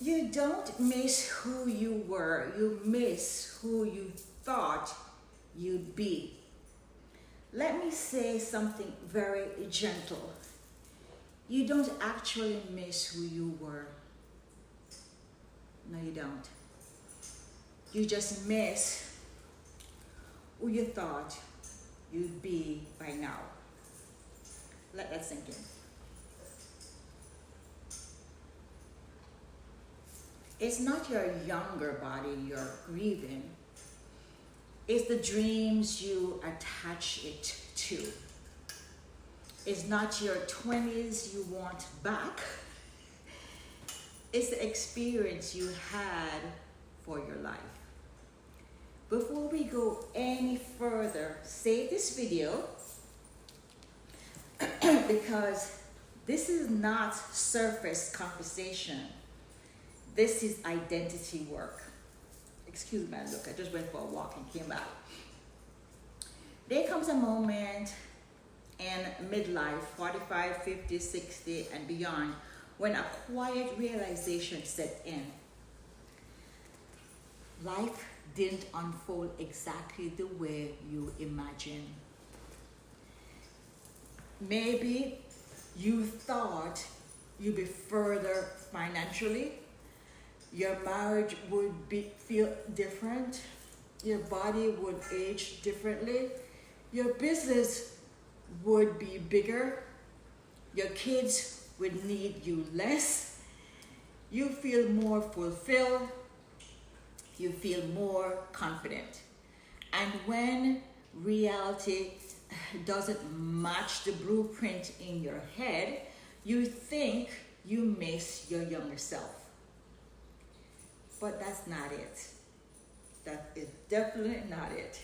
You don't miss who you were, you miss who you thought you'd be. Let me say something very gentle. You don't actually miss who you were. No, you don't. You just miss who you thought you'd be by now. Let that sink in. It's not your younger body you're grieving. It's the dreams you attach it to. It's not your 20s you want back. It's the experience you had for your life. Before we go any further, save this video because this is not surface conversation. This is identity work. Excuse me, look, I just went for a walk and came back. There comes a moment in midlife, 45, 50, 60, and beyond, when a quiet realization set in. Life didn't unfold exactly the way you imagined. Maybe you thought you'd be further financially, your marriage would feel different, your body would age differently, your business would be bigger, your kids would need you less, you feel more fulfilled, you feel more confident. And when reality doesn't match the blueprint in your head, you think you miss your younger self. But that's not it. That is definitely not it.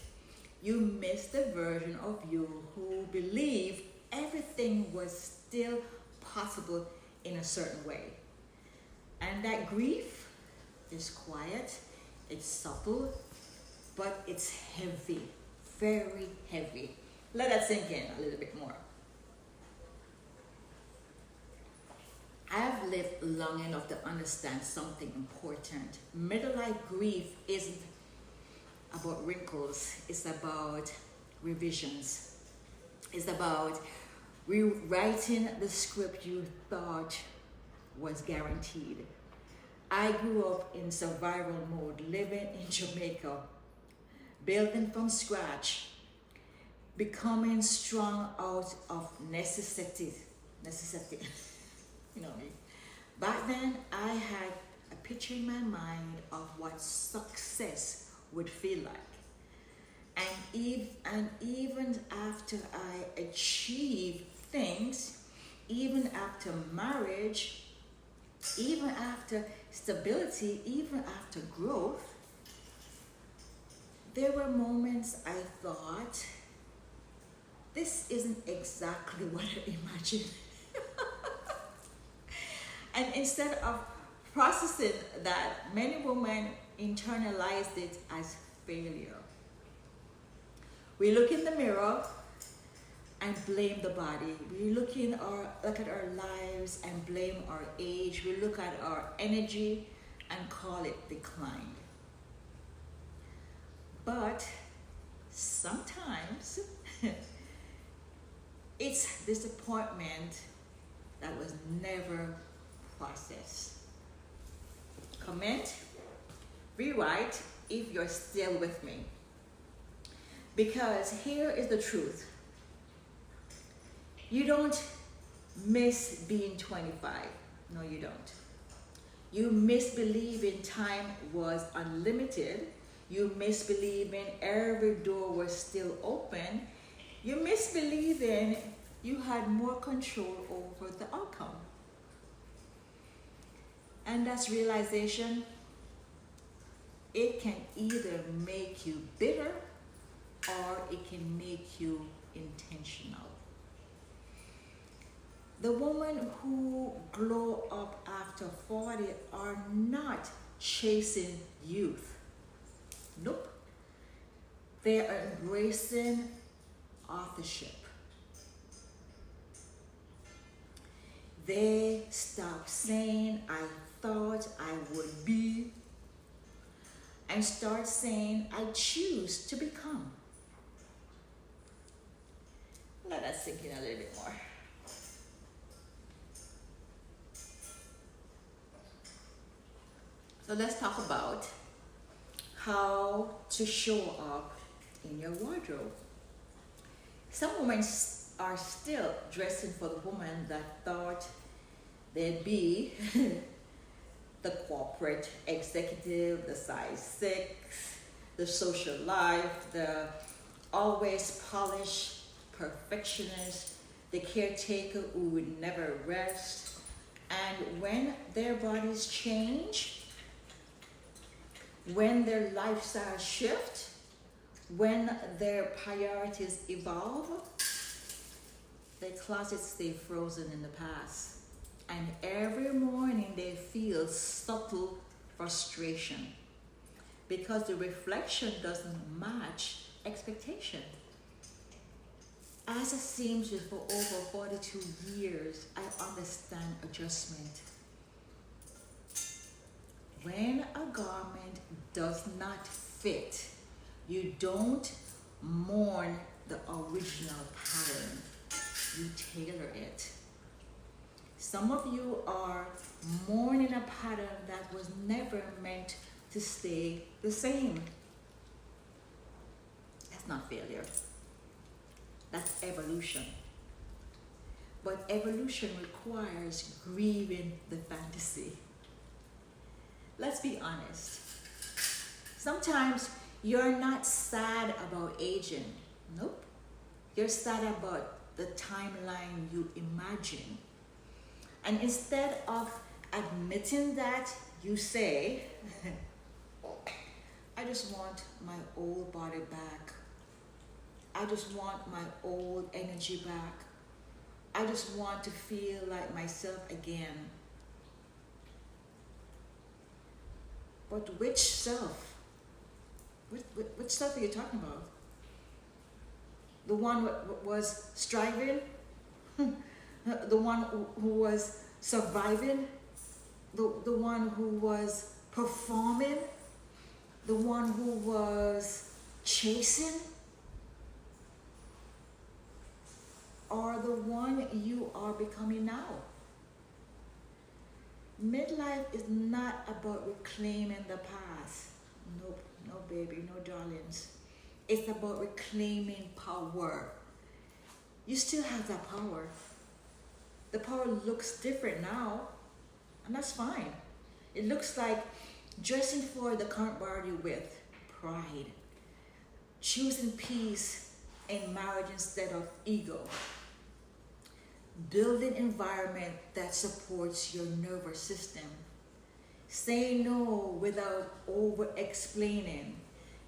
You miss the version of you who believed everything was still possible in a certain way. And that grief is quiet, it's subtle, but it's heavy, very heavy. Let that sink in a little bit more. I've lived long enough to understand something important. Middle life grief isn't about wrinkles, it's about revisions. It's about rewriting the script you thought was guaranteed. I grew up in survival mode, living in Jamaica, building from scratch, becoming strong out of necessity. You know me. Back then, I had a picture in my mind of what success would feel like. And even after I achieved things, even after marriage, even after stability, even after growth, there were moments I thought, this isn't exactly what I imagined. And instead of processing that, many women internalized it as failure. We look in the mirror and blame the body. We look at our lives and blame our age. We look at our energy and call it decline. But sometimes it's disappointment that was never processed. Comment, rewrite if you're still with me. Because here is the truth. You don't miss being 25. No, you don't. You miss believing time was unlimited. You miss believing every door was still open. You miss believing you had more control over the outcome. And that's realization. It can either make you bitter or it can make you intentional. The women who glow up after 40 are not chasing youth. Nope. They are embracing authorship. They stop saying, I thought I would be, and start saying, I choose to become. Let that sink in a little bit more. So let's talk about how to show up in your wardrobe. Some women are still dressing for the woman that thought they'd be the corporate executive, the size 6, the social life, the always polished perfectionist, the caretaker who would never rest. And when their bodies change, when their lifestyle shift, when their priorities evolve, their closets stay frozen in the past. And every morning they feel subtle frustration because the reflection doesn't match expectation. As a seamstress for over 42 years, I understand adjustment. When a garment does not fit, you don't mourn the original pattern, you tailor it. Some of you are mourning a pattern that was never meant to stay the same. That's not failure. That's evolution. But evolution requires grieving the fantasy. Let's be honest. Sometimes you're not sad about aging. Nope. You're sad about the timeline you imagine. And instead of admitting that, you say, I just want my old body back. I just want my old energy back. I just want to feel like myself again. But which self? Which self are you talking about? The one who was striving? The one who was surviving? The one who was performing? The one who was chasing? Or the one you are becoming now? Midlife is not about reclaiming the past. Nope, no baby, no darlings. It's about reclaiming power. You still have that power. The power looks different now, and that's fine. It looks like dressing for the current body with pride, choosing peace in marriage instead of ego, building environment that supports your nervous system, saying no without over-explaining,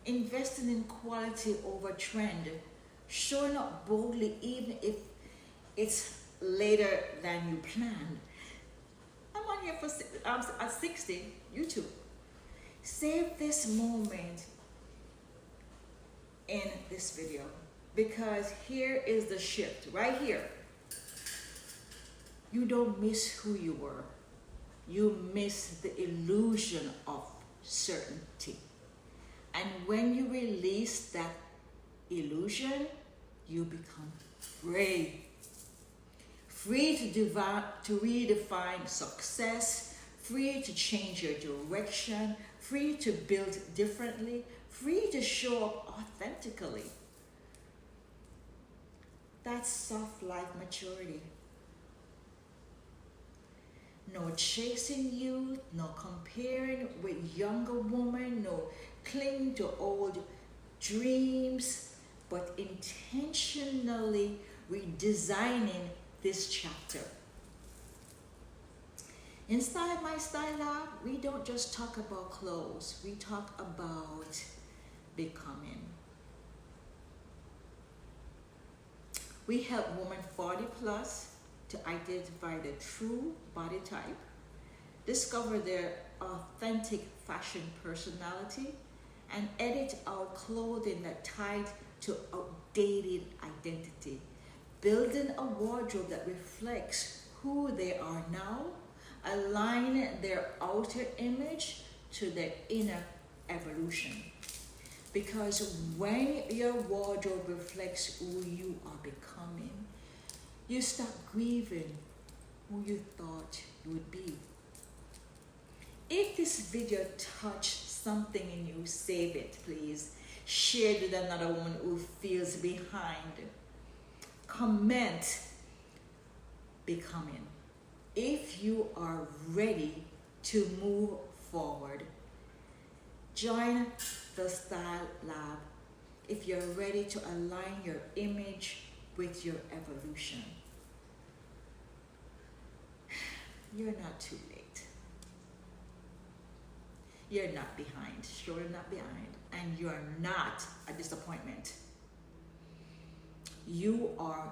investing in quality over trend, showing up boldly even if it's later than you planned. I'm on here at 60, you too. Save this moment in this video because here is the shift right here. You don't miss who you were. You miss the illusion of certainty. And when you release that illusion, you become free. Free to redefine success, free to change your direction, free to build differently, free to show up authentically. That's soft life maturity. No chasing youth, no comparing with younger women, no clinging to old dreams, but intentionally redesigning this chapter. In Style My Style Lab, we don't just talk about clothes, we talk about becoming. We help women 40 plus to identify their true body type, discover their authentic fashion personality, and edit out clothing that tied to outdated identity, building a wardrobe that reflects who they are now, align their outer image to their inner evolution. Because when your wardrobe reflects who you are becoming, you stop grieving who you thought you would be. If this video touched something in you, save it, please. Share it with another woman who feels behind. Comment, becoming. If you are ready to move forward, join the Style Lab if you're ready to align your image with your evolution. You're not too late. You're not behind. Sure, not behind. And you're not a disappointment. You are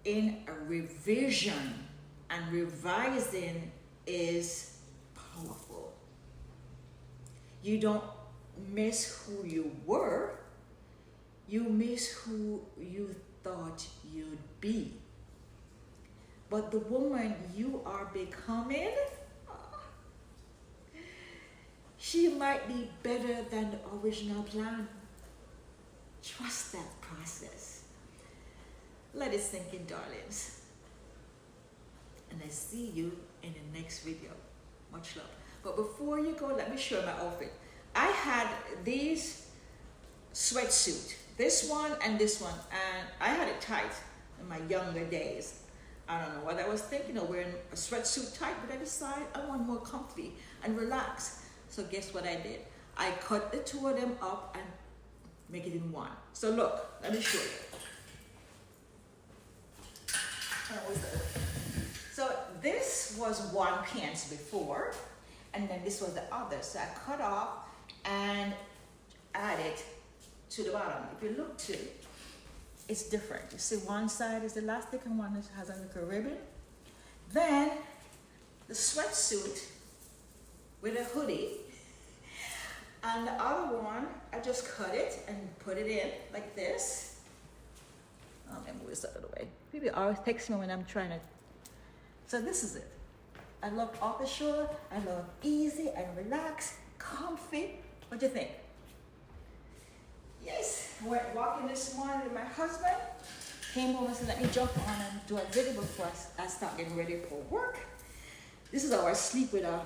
in a revision, and revising is powerful. You don't miss who you were, you miss who you thought you'd be. But the woman you are becoming, she might be better than the original plan. Trust that process. Let it sink in, darlings. And I see you in the next video. Much love. But before you go, let me show you my outfit. I had these sweatsuit, this one and this one, and I had it tight in my younger days. I don't know what I was thinking of wearing a sweatsuit tight, but I decided I want more comfy and relaxed. So guess what I did? I cut the two of them up and make it in one. So look, let me show you. So this was one pants before, and then this was the other. So I cut off and added to the bottom. If you look to it, it's different. You see one side is elastic and one has a little ribbon. Then the sweatsuit with a hoodie, and the other one, I just cut it and put it in like this. Oh, let me move this out of the way. People always text me when I'm trying to. So this is it. I love off the shoulder. I love easy and relaxed, comfy. What do you think? Yes, went walking this morning with my husband. Came home and said, let me jump on and do a video before I start getting ready for work. This is how I sleep with a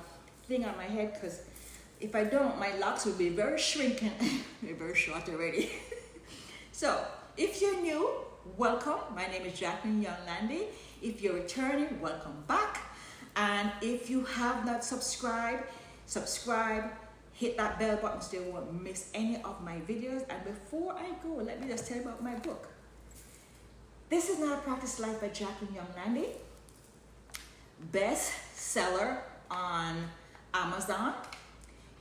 thing on my head, because if I don't, my locks will be very shrinking. They're very short already. So, if you're new, welcome. My name is Jacqueline Young Landy. If you're returning, welcome back. And if you have not subscribed, subscribe. Hit that bell button so you won't miss any of my videos. And before I go, let me just tell you about my book. This is Not a Practice Life by Jacqueline Young Landy. Best seller on Amazon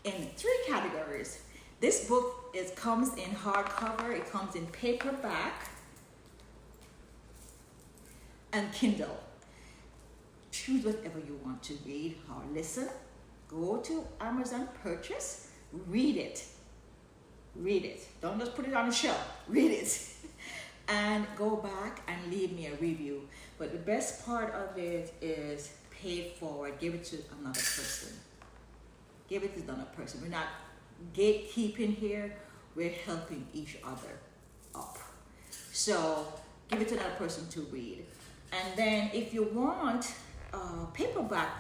in 3 categories. This book comes in hardcover, it comes in paperback, and Kindle. Choose whatever you want to read or listen. Go to Amazon, purchase, read it. Read it. Don't just put it on the shelf. Read it. And go back and leave me a review. But the best part of it is pay it forward. Give it to another person. Give it to another person. We're not gatekeeping here. We're helping each other up. So give it to another person to read. And then if you want a paperback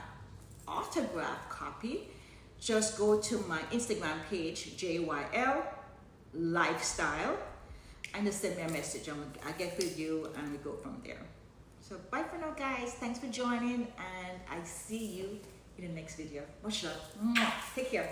autograph copy, just go to my Instagram page, JYL Lifestyle, and just send me a message. I'll get with you and we go from there. So bye for now, guys. Thanks for joining, and I see you in the next video. Much love. Mwah. Take care.